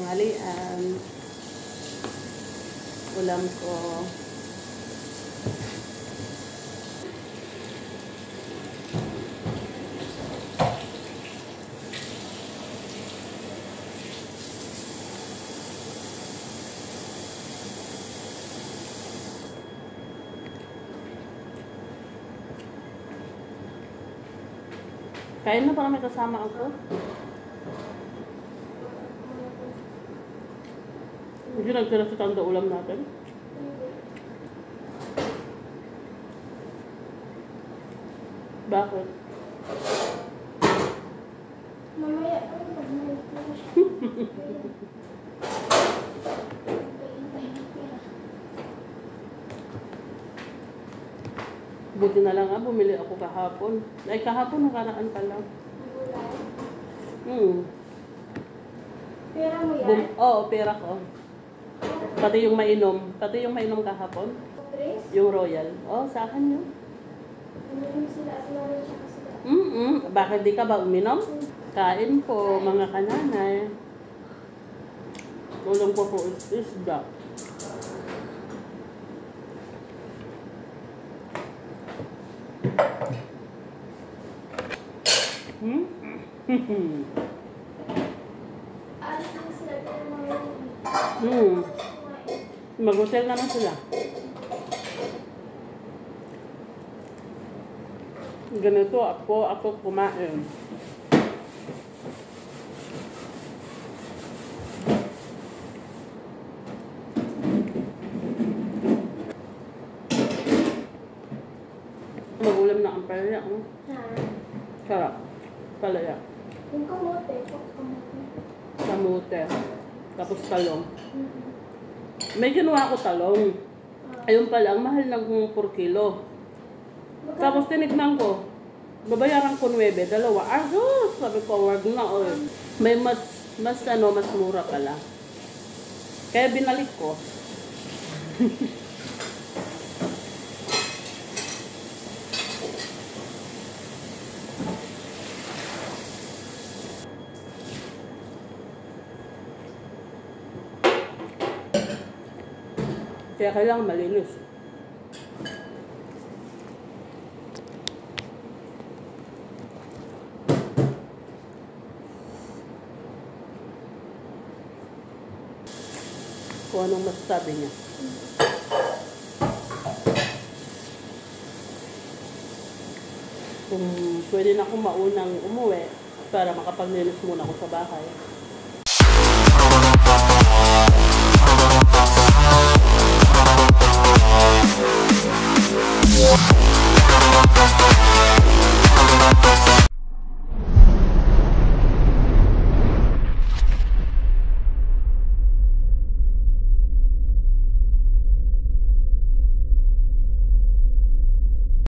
tanghalian. Ulam ko. Kain na para may kasama ako. Hindi nagtira sa tanda ulam natin. Bakit? Mamaya, ano ba? Buti na lang bumili ako kahapon. Ay, kahapon nakaraan pa lang. Pera mo yan? Oo, pera ko. Pati yung mainom. Pati yung mainom kahapon. Yung Royal. Sa akin yun. Bakit di ka ba uminom? Kain po, mga kananay. Tulong ko po isda. Mag-hotel naman sila. Ganito ako kumain. Magulam na ang palaya. Sarap. Palaya. Yung kamote. Kamote. Tapos talong. May ginawa ko talong. Ayun pala, ang mahal ng 4 kilo. Tapos tinignan ko. Babayaran ko 9, dalawa. Sabi ko, wag na. May mas mura pala. Kaya binalik ko. Kaya kailangan malinis. Kung anong masasabi niya. Kung pwede na akong maunang umuwi para makapaglinis muna ako sa bahay.